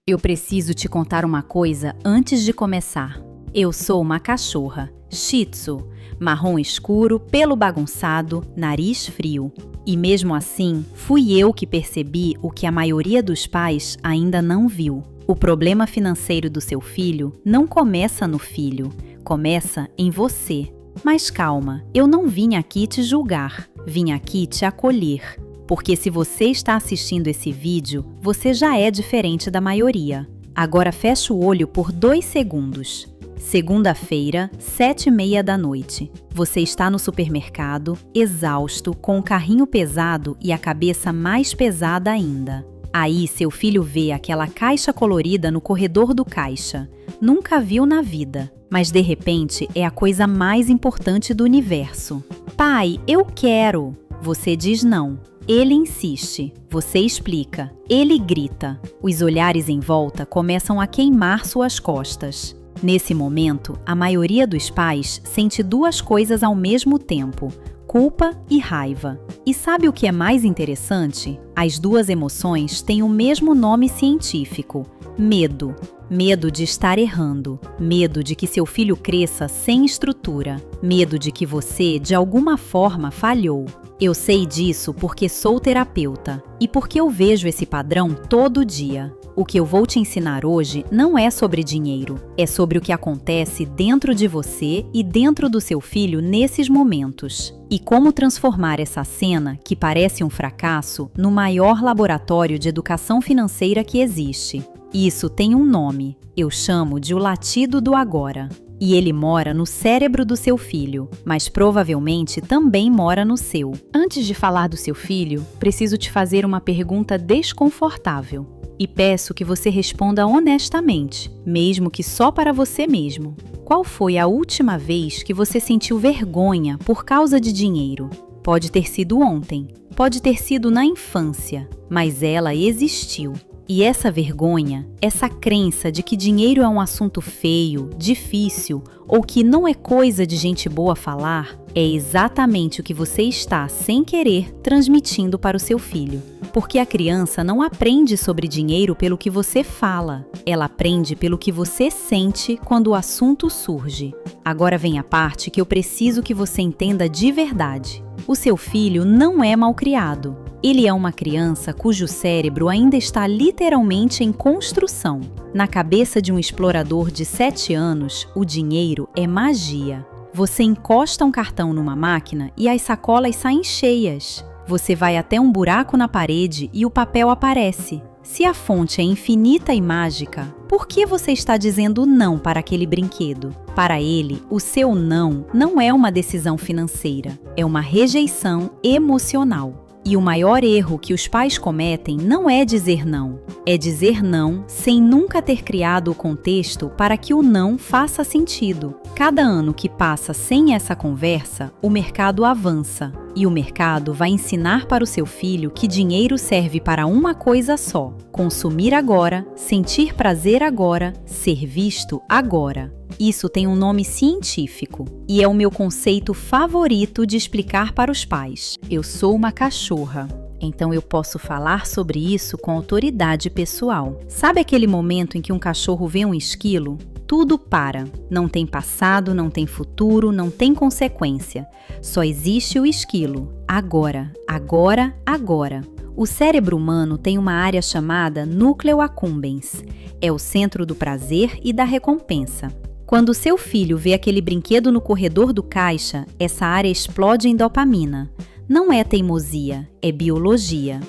Eu preciso te contar uma coisa antes de começar. Eu sou uma cachorra, Shih Tzu, marrom escuro, pelo bagunçado, nariz frio. E mesmo assim, fui eu que percebi o que a maioria dos pais ainda não viu. O problema financeiro do seu filho não começa no filho, começa em você. Mas calma, eu não vim aqui te julgar, vim aqui te acolher. Porque se você está assistindo esse vídeo, você já é diferente da maioria. Agora fecha o olho por 2 segundos. Segunda-feira, 7h30 da noite. Você está no supermercado, exausto, com o carrinho pesado e a cabeça mais pesada ainda. Aí seu filho vê aquela caixa colorida no corredor do caixa. Nunca viu na vida, mas de repente é a coisa mais importante do universo. Pai, eu quero! Você diz não. Ele insiste. Você explica. Ele grita. Os olhares em volta começam a queimar suas costas. Nesse momento, a maioria dos pais sente 2 coisas ao mesmo tempo: culpa e raiva. E sabe o que é mais interessante? As 2 emoções têm o mesmo nome científico: medo. Medo de estar errando. Medo de que seu filho cresça sem estrutura. Medo de que você, de alguma forma, falhou. Eu sei disso porque sou terapeuta e porque eu vejo esse padrão todo dia. O que eu vou te ensinar hoje não é sobre dinheiro, é sobre o que acontece dentro de você e dentro do seu filho nesses momentos. E como transformar essa cena, que parece um fracasso, no maior laboratório de educação financeira que existe. Isso tem um nome, eu chamo de o latido do agora. E ele mora no cérebro do seu filho, mas provavelmente também mora no seu. Antes de falar do seu filho, preciso te fazer uma pergunta desconfortável. E peço que você responda honestamente, mesmo que só para você mesmo. Qual foi a última vez que você sentiu vergonha por causa de dinheiro? Pode ter sido ontem, pode ter sido na infância, mas ela existiu. E essa vergonha, essa crença de que dinheiro é um assunto feio, difícil ou que não é coisa de gente boa falar, é exatamente o que você está, sem querer, transmitindo para o seu filho. Porque a criança não aprende sobre dinheiro pelo que você fala, ela aprende pelo que você sente quando o assunto surge. Agora vem a parte que eu preciso que você entenda de verdade. O seu filho não é malcriado. Ele é uma criança cujo cérebro ainda está literalmente em construção. Na cabeça de um explorador de 7 anos, o dinheiro é magia. Você encosta um cartão numa máquina e as sacolas saem cheias. Você vai até um buraco na parede e o papel aparece. Se a fonte é infinita e mágica, por que você está dizendo não para aquele brinquedo? Para ele, o seu não é uma decisão financeira, é uma rejeição emocional. E o maior erro que os pais cometem não é dizer não, é dizer não sem nunca ter criado o contexto para que o não faça sentido. Cada ano que passa sem essa conversa, o mercado avança. E o mercado vai ensinar para o seu filho que dinheiro serve para uma coisa só: consumir agora, sentir prazer agora, ser visto agora. Isso tem um nome científico e é o meu conceito favorito de explicar para os pais. Eu sou uma cachorra, então eu posso falar sobre isso com autoridade pessoal. Sabe aquele momento em que um cachorro vê um esquilo? Tudo para. Não tem passado, não tem futuro, não tem consequência. Só existe o esquilo. Agora, agora, agora. O cérebro humano tem uma área chamada núcleo accumbens. É o centro do prazer e da recompensa. Quando seu filho vê aquele brinquedo no corredor do caixa, essa área explode em dopamina. Não é teimosia, é biologia.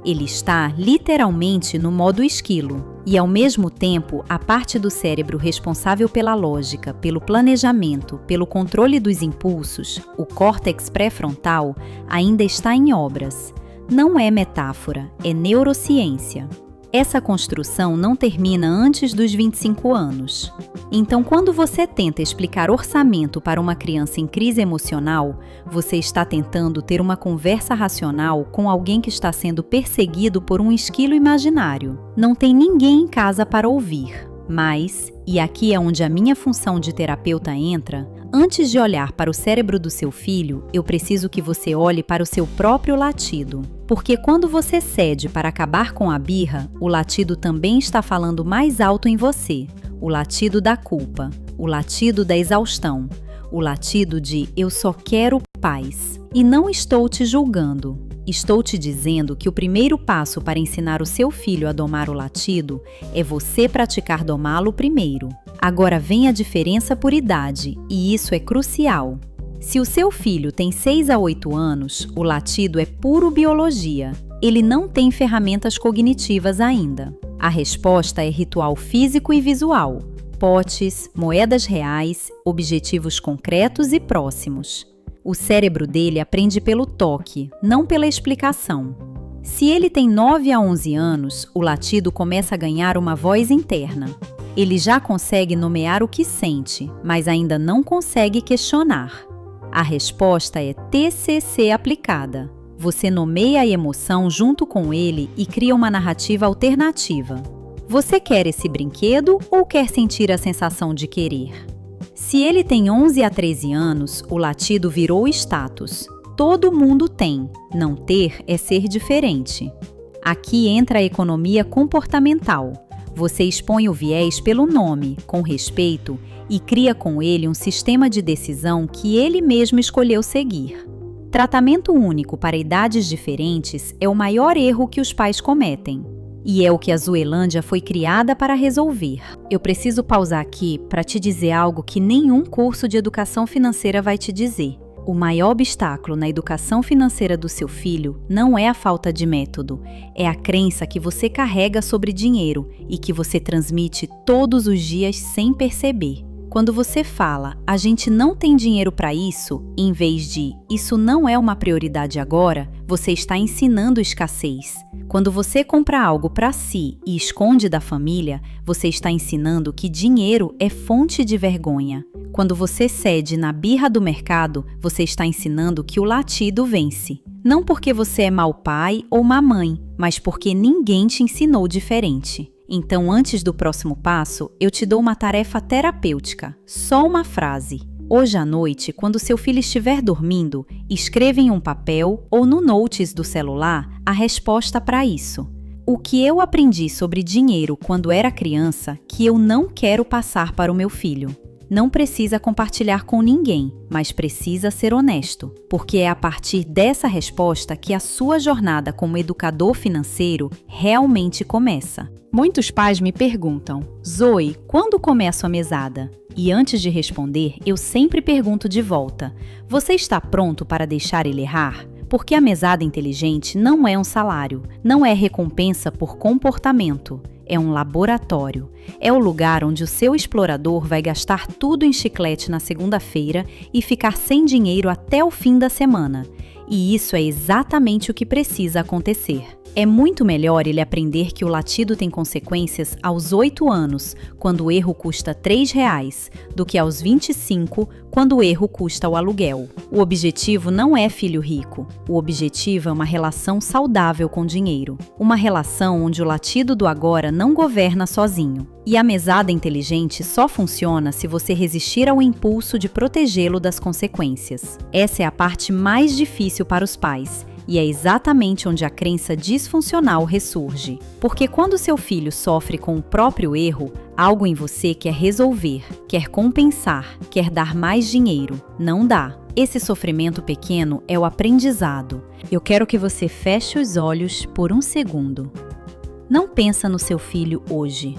Ele está literalmente no modo esquilo. E ao mesmo tempo, a parte do cérebro responsável pela lógica, pelo planejamento, pelo controle dos impulsos, o córtex pré-frontal, ainda está em obras. Não é metáfora, é neurociência. Essa construção não termina antes dos 25 anos. Então, quando você tenta explicar orçamento para uma criança em crise emocional, você está tentando ter uma conversa racional com alguém que está sendo perseguido por um esquilo imaginário. Não tem ninguém em casa para ouvir. Mas, e aqui é onde a minha função de terapeuta entra, antes de olhar para o cérebro do seu filho, eu preciso que você olhe para o seu próprio latido. Porque quando você cede para acabar com a birra, o latido também está falando mais alto em você. O latido da culpa, o latido da exaustão, o latido de eu só quero paz. E não estou te julgando. Estou te dizendo que o primeiro passo para ensinar o seu filho a domar o latido é você praticar domá-lo primeiro. Agora vem a diferença por idade, e isso é crucial. Se o seu filho tem 6 a 8 anos, o latido é puro biologia. Ele não tem ferramentas cognitivas ainda. A resposta é ritual físico e visual, potes, moedas reais, objetivos concretos e próximos. O cérebro dele aprende pelo toque, não pela explicação. Se ele tem 9 a 11 anos, o latido começa a ganhar uma voz interna. Ele já consegue nomear o que sente, mas ainda não consegue questionar. A resposta é TCC aplicada. Você nomeia a emoção junto com ele e cria uma narrativa alternativa. Você quer esse brinquedo ou quer sentir a sensação de querer? Se ele tem 11 a 13 anos, o latido virou status. Todo mundo tem. Não ter é ser diferente. Aqui entra a economia comportamental. Você expõe o viés pelo nome, com respeito, e cria com ele um sistema de decisão que ele mesmo escolheu seguir. Tratamento único para idades diferentes é o maior erro que os pais cometem. E é o que a Zoelândia foi criada para resolver. Eu preciso pausar aqui para te dizer algo que nenhum curso de educação financeira vai te dizer. O maior obstáculo na educação financeira do seu filho não é a falta de método, é a crença que você carrega sobre dinheiro e que você transmite todos os dias sem perceber. Quando você fala, a gente não tem dinheiro para isso, em vez de isso não é uma prioridade agora, você está ensinando escassez. Quando você compra algo para si e esconde da família, você está ensinando que dinheiro é fonte de vergonha. Quando você cede na birra do mercado, você está ensinando que o latido vence. Não porque você é mau pai ou má mãe, mas porque ninguém te ensinou diferente. Então, antes do próximo passo, eu te dou uma tarefa terapêutica, só uma frase. Hoje à noite, quando seu filho estiver dormindo, escreva em um papel ou no notes do celular a resposta para isso. O que eu aprendi sobre dinheiro quando era criança que eu não quero passar para o meu filho. Não precisa compartilhar com ninguém, mas precisa ser honesto, porque é a partir dessa resposta que a sua jornada como educador financeiro realmente começa. Muitos pais me perguntam, Zoe, quando começo a mesada? E antes de responder, eu sempre pergunto de volta, você está pronto para deixar ele errar? Porque a mesada inteligente não é um salário, não é recompensa por comportamento. É um laboratório. É o lugar onde o seu explorador vai gastar tudo em chiclete na segunda-feira e ficar sem dinheiro até o fim da semana. E isso é exatamente o que precisa acontecer. É muito melhor ele aprender que o latido tem consequências aos 8 anos, quando o erro custa R$3, do que aos 25, quando o erro custa o aluguel. O objetivo não é filho rico. O objetivo é uma relação saudável com dinheiro. Uma relação onde o latido do agora não governa sozinho. E a mesada inteligente só funciona se você resistir ao impulso de protegê-lo das consequências. Essa é a parte mais difícil para os pais. E é exatamente onde a crença disfuncional ressurge. Porque quando seu filho sofre com o próprio erro, algo em você quer resolver, quer compensar, quer dar mais dinheiro. Não dá. Esse sofrimento pequeno é o aprendizado. Eu quero que você feche os olhos por um segundo. Não pensa no seu filho hoje.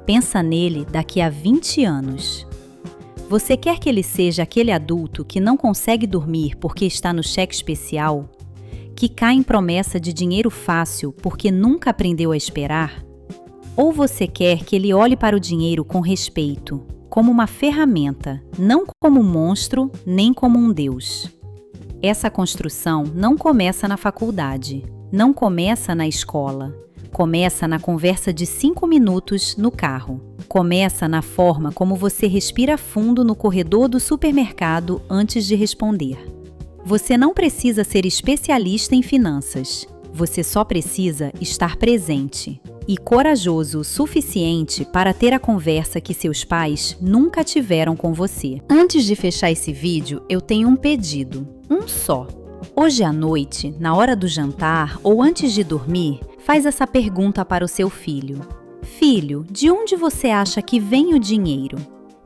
Pensa nele daqui a 20 anos. Você quer que ele seja aquele adulto que não consegue dormir porque está no cheque especial? Que cai em promessa de dinheiro fácil porque nunca aprendeu a esperar? Ou você quer que ele olhe para o dinheiro com respeito, como uma ferramenta, não como um monstro, nem como um deus? Essa construção não começa na faculdade, não começa na escola, começa na conversa de 5 minutos no carro. Começa na forma como você respira fundo no corredor do supermercado antes de responder. Você não precisa ser especialista em finanças. Você só precisa estar presente. e corajoso o suficiente para ter a conversa que seus pais nunca tiveram com você. Antes de fechar esse vídeo, eu tenho um pedido, um só. Hoje à noite, na hora do jantar ou antes de dormir, faz essa pergunta para o seu filho. Filho, de onde você acha que vem o dinheiro?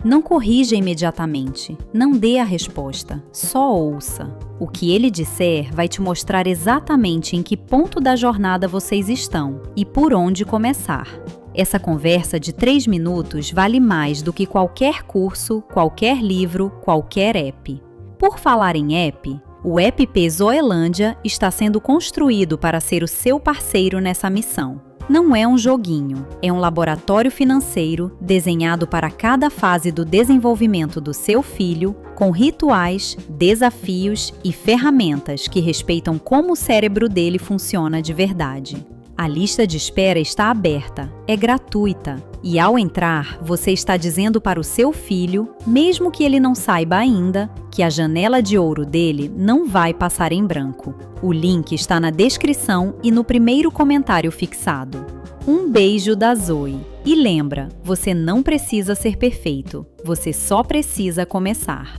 Não corrija imediatamente, não dê a resposta, só ouça. O que ele disser vai te mostrar exatamente em que ponto da jornada vocês estão e por onde começar. Essa conversa de 3 minutos vale mais do que qualquer curso, qualquer livro, qualquer app. Por falar em app, o app Zoelândia está sendo construído para ser o seu parceiro nessa missão. Não é um joguinho, é um laboratório financeiro desenhado para cada fase do desenvolvimento do seu filho, com rituais, desafios e ferramentas que respeitam como o cérebro dele funciona de verdade. A lista de espera está aberta, é gratuita, e ao entrar, você está dizendo para o seu filho, mesmo que ele não saiba ainda, que a janela de ouro dele não vai passar em branco. O link está na descrição e no primeiro comentário fixado. Um beijo da Zoe. E lembra, você não precisa ser perfeito, você só precisa começar.